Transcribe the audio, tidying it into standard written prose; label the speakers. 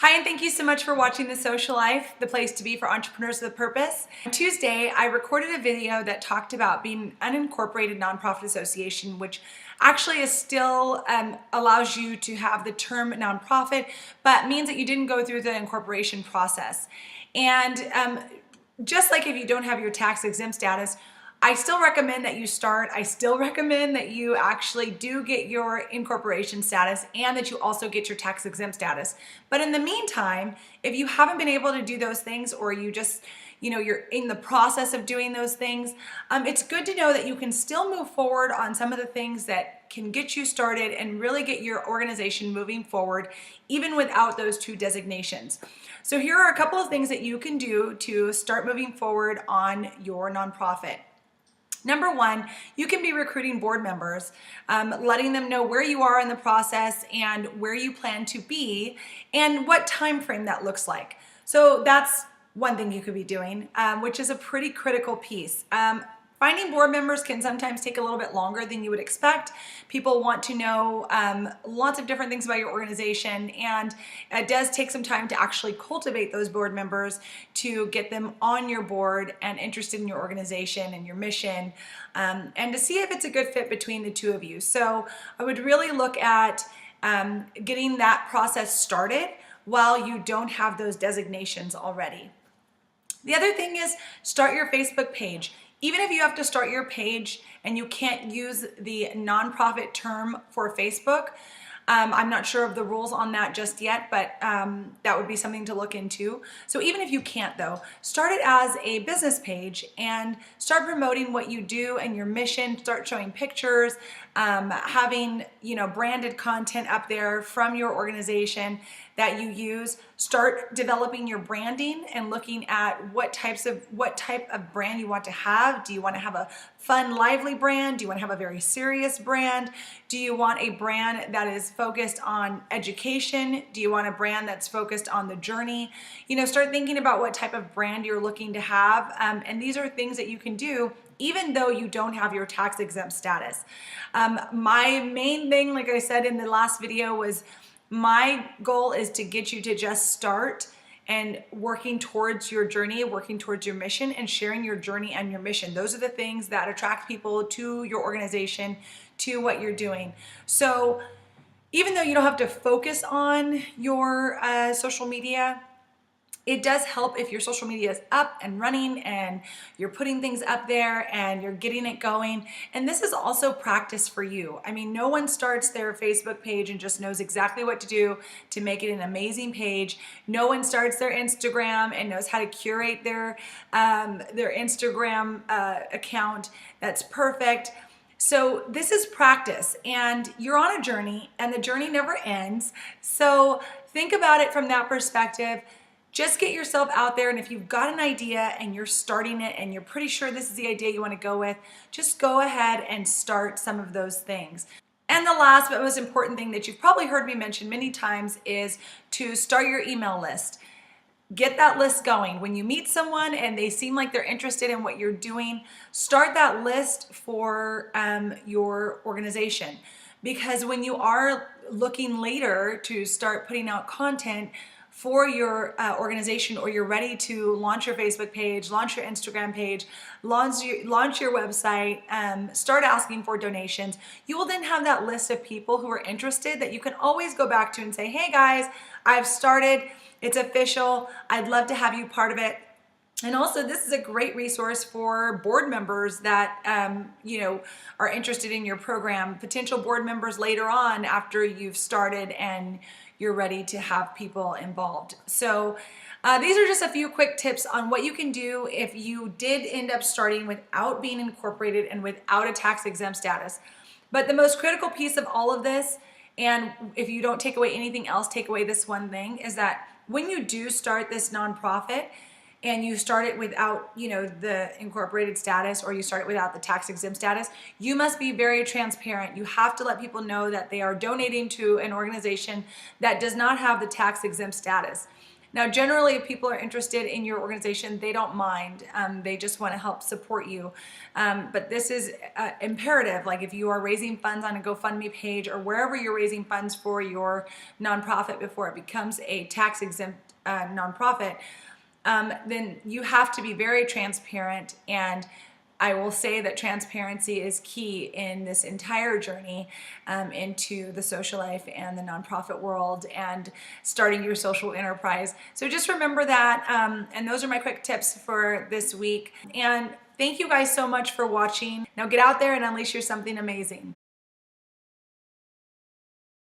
Speaker 1: Hi, and thank you so much for watching The Social Life, the place to be for entrepreneurs with a purpose. On Tuesday, I recorded a video that talked about being an unincorporated nonprofit association, which actually is still allows you to have the term nonprofit, but means that you didn't go through the incorporation process. And just like if you don't have your tax exempt status, I still recommend that you start. I still recommend that you actually do get your incorporation status and that you also get your tax exempt status. But in the meantime, if you haven't been able to do those things, or you just, you're in the process of doing those things, it's good to know that you can still move forward on some of the things that can get you started and really get your organization moving forward, even without those two designations. So here are a couple of things that you can do to start moving forward on your nonprofit. Number one, you can be recruiting board members, letting them know where you are in the process and where you plan to be and what time frame that looks like. So that's one thing you could be doing, which is a pretty critical piece. Finding board members can sometimes take a little bit longer than you would expect. People want to know lots of different things about your organization, and it does take some time to actually cultivate those board members to get them on your board and interested in your organization and your mission, and to see if it's a good fit between the two of you. So I would really look at getting that process started while you don't have those designations already. The other thing is start your Facebook page. Even if you have to start your page and you can't use the nonprofit term for Facebook, I'm not sure of the rules on that just yet, but that would be something to look into. So even if you can't though, start it as a business page and start promoting what you do and your mission. Start showing pictures, having branded content up there from your organization that you use. Start developing your branding and looking at what type of brand you want to have. Do you want to have a fun, lively brand? Do you want to have a very serious brand? Do you want a brand that is focused on education? Do you want a brand that's focused on the journey? Start thinking about what type of brand you're looking to have. And these are things that you can do even though you don't have your tax exempt status. My main thing, like I said in the last video, was my goal is to get you to just start and working towards your journey, working towards your mission, and sharing your journey and your mission. Those are the things that attract people to your organization, to what you're doing. So even though you don't have to focus on your social media, it does help if your social media is up and running and you're putting things up there and you're getting it going. And this is also practice for you. I mean, no one starts their Facebook page and just knows exactly what to do to make it an amazing page. No one starts their Instagram and knows how to curate their Instagram account that's perfect. So this is practice, and you're on a journey, and the journey never ends. So think about it from that perspective. Just get yourself out there, and if you've got an idea and you're starting it and you're pretty sure this is the idea you want to go with, just go ahead and start some of those things. And the last but most important thing that you've probably heard me mention many times is to start your email list. Get that list going. When you meet someone and they seem like they're interested in what you're doing, start that list for your organization. Because when you are looking later to start putting out content for your organization, or you're ready to launch your Facebook page, launch your Instagram page, launch your website, start asking for donations, you will then have that list of people who are interested that you can always go back to and say, hey guys, I've started, it's official, I'd love to have you part of it. And also, this is a great resource for board members that are interested in your program, potential board members later on after you've started and you're ready to have people involved. So these are just a few quick tips on what you can do if you did end up starting without being incorporated and without a tax exempt status. But the most critical piece of all of this, and if you don't take away anything else, take away this one thing, is that when you do start this nonprofit and you start it without the incorporated status, or you start it without the tax exempt status, you must be very transparent. You have to let people know that they are donating to an organization that does not have the tax exempt status. Now, generally, if people are interested in your organization, they don't mind. They just want to help support you. But this is imperative. Like if you are raising funds on a GoFundMe page or wherever you're raising funds for your nonprofit before it becomes a tax exempt nonprofit, then you have to be very transparent. And I will say that transparency is key in this entire journey into the social life and the nonprofit world and starting your social enterprise. So just remember that. And those are my quick tips for this week. And thank you guys so much for watching. Now get out there and unleash your something amazing.